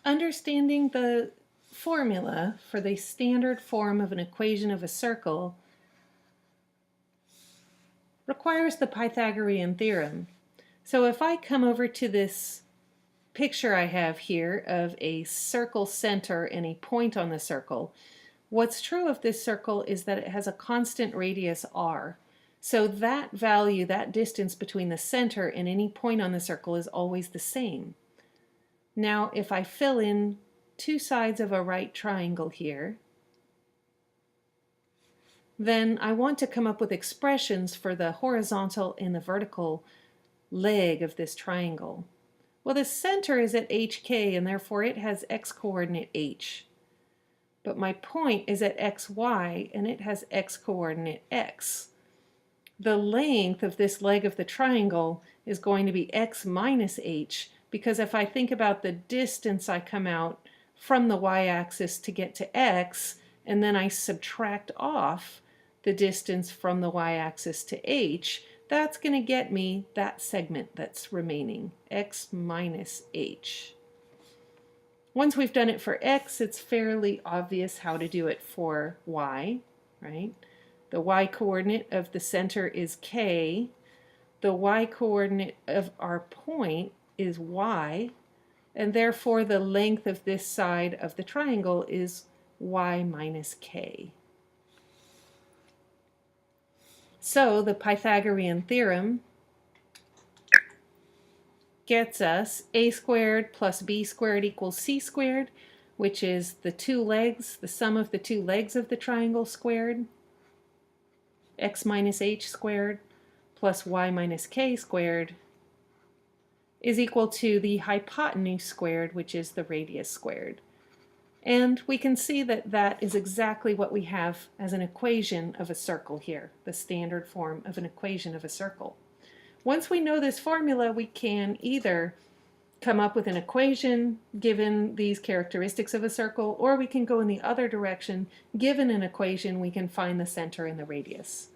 Understanding the formula for the standard form of an equation of a circle requires the Pythagorean theorem. So if I come over to this picture I have here of a circle center and a point on the circle, what's true of this circle is that it has a constant radius r. So that value, that distance between the center and any point on the circle is always the same. Now if I fill in two sides of a right triangle here, then I want to come up with expressions for the horizontal and the vertical leg of this triangle. Well, the center is at HK and therefore it has x coordinate h. But my point is at xy and it has x coordinate x. The length of this leg of the triangle is going to be x minus h, because if I think about the distance I come out from the y-axis to get to x, and then I subtract off the distance from the y-axis to h, that's going to get me that segment that's remaining, x minus h. Once we've done it for x, it's fairly obvious how to do it for y, right? The y-coordinate of the center is k. The y-coordinate of our point is y, and therefore the length of this side of the triangle is y minus k. So the Pythagorean theorem gets us a squared plus b squared equals c squared, which is the two legs, the sum of the two legs of the triangle squared, x minus h squared plus y minus k squared is equal to the hypotenuse squared, which is the radius squared. And we can see that that is exactly what we have as an equation of a circle here, the standard form of an equation of a circle. Once we know this formula, we can either come up with an equation given these characteristics of a circle, or we can go in the other direction. Given an equation, we can find the center and the radius.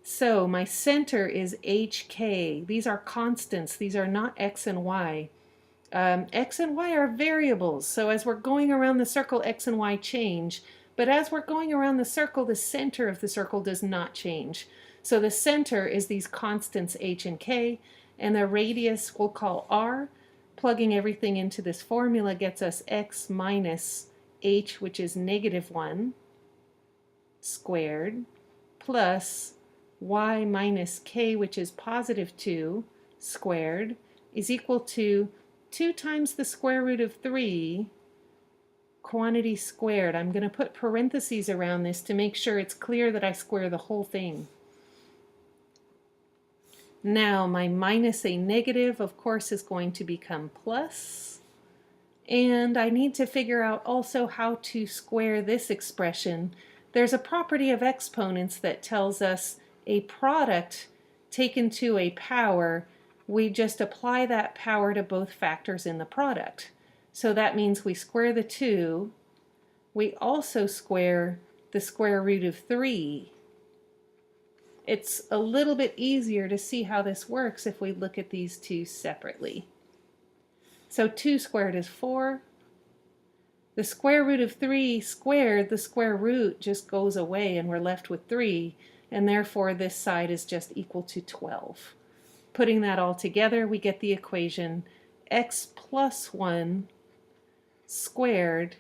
So my center is hk. These are constants. These are not x and y. X and y are variables, so as we're going around the circle, x and y change, but as we're going around the circle, the center of the circle does not change. So the center is these constants h and k, and the radius we'll call r. Plugging everything into this formula gets us x minus h, which is -1 squared, plus y minus k, which is +2 squared, is equal to 2 times the square root of 3 quantity squared. I'm going to put parentheses around this to make sure it's clear that I square the whole thing. Now my minus a negative, of course, is going to become plus. And I need to figure out also how to square this expression. There's a property of exponents that tells us a product taken to a power, we just apply that power to both factors in the product. So that means we square the 2. We also square the square root of 3. It's a little bit easier to see how this works if we look at these two separately. So 2 squared is 4. The square root of 3 squared, the square root just goes away and we're left with 3, and therefore this side is just equal to 12. Putting that all together, we get the equation x plus 1 squared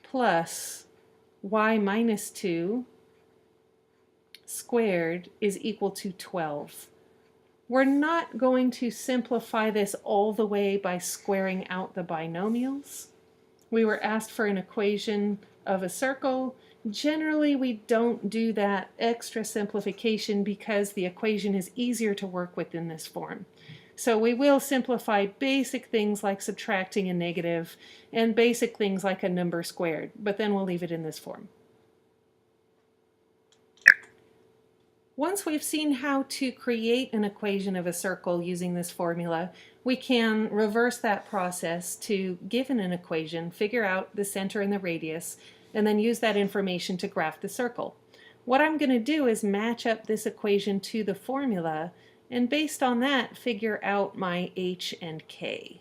plus y minus 2 squared is equal to 12. We're not going to simplify this all the way by squaring out the binomials. We were asked for an equation of a circle. Generally, we don't do that extra simplification because the equation is easier to work with in this form. So we will simplify basic things like subtracting a negative and basic things like a number squared, but then we'll leave it in this form. Once we've seen how to create an equation of a circle using this formula, we can reverse that process to, given an equation, figure out the center and the radius, and then use that information to graph the circle. What I'm going to do is match up this equation to the formula, and based on that, figure out my h and k.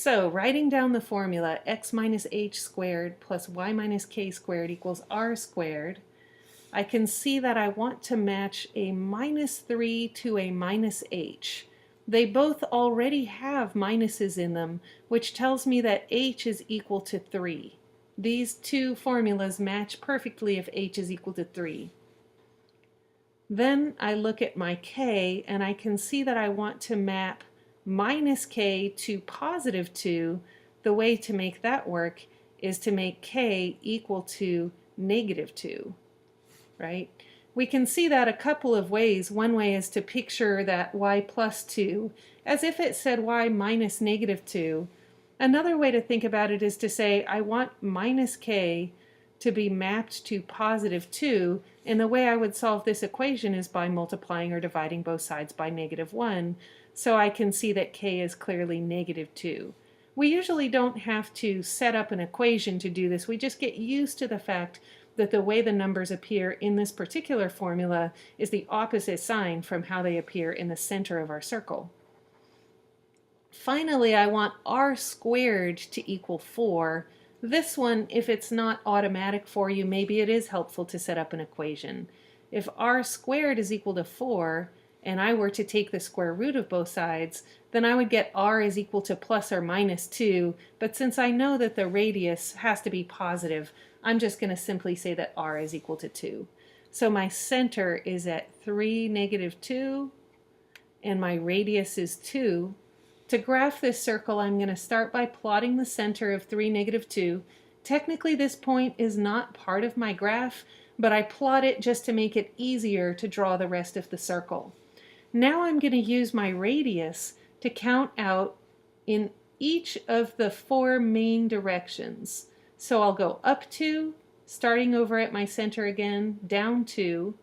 So writing down the formula x minus h squared plus y minus k squared equals r squared, I can see that I want to match a minus 3 to a minus h. They both already have minuses in them, which tells me that h is equal to 3. These two formulas match perfectly if h is equal to 3. Then I look at my k and I can see that I want to map minus k to positive 2. The way to make that work is to make k equal to negative 2, right? We can see that a couple of ways. One way is to picture that y plus 2 as if it said y minus negative 2. Another way to think about it is to say I want minus k to be mapped to positive 2, and the way I would solve this equation is by multiplying or dividing both sides by negative 1, so I can see that k is clearly negative 2. We usually don't have to set up an equation to do this. We just get used to the fact that the way the numbers appear in this particular formula is the opposite sign from how they appear in the center of our circle. Finally, I want r squared to equal 4. This one, if it's not automatic for you, maybe it is helpful to set up an equation. If r squared is equal to 4, and I were to take the square root of both sides, then I would get r is equal to plus or minus 2, but since I know that the radius has to be positive, I'm just going to simply say that r is equal to 2. So my center is at 3, negative 2, and my radius is 2. To graph this circle, I'm going to start by plotting the center of 3, negative 2. Technically, this point is not part of my graph, but I plot it just to make it easier to draw the rest of the circle. Now I'm going to use my radius to count out in each of the 4 main directions. So I'll go up 2, starting over at my center again, down 2,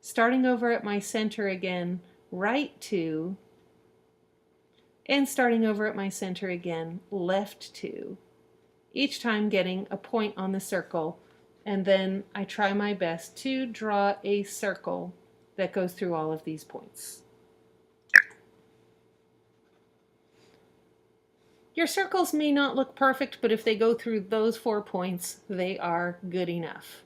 starting over at my center again, right 2, and starting over at my center again, left 2. Each time getting a point on the circle, and then I try my best to draw a circle that goes through all of these points. Your circles may not look perfect, but if they go through those 4 points, they are good enough.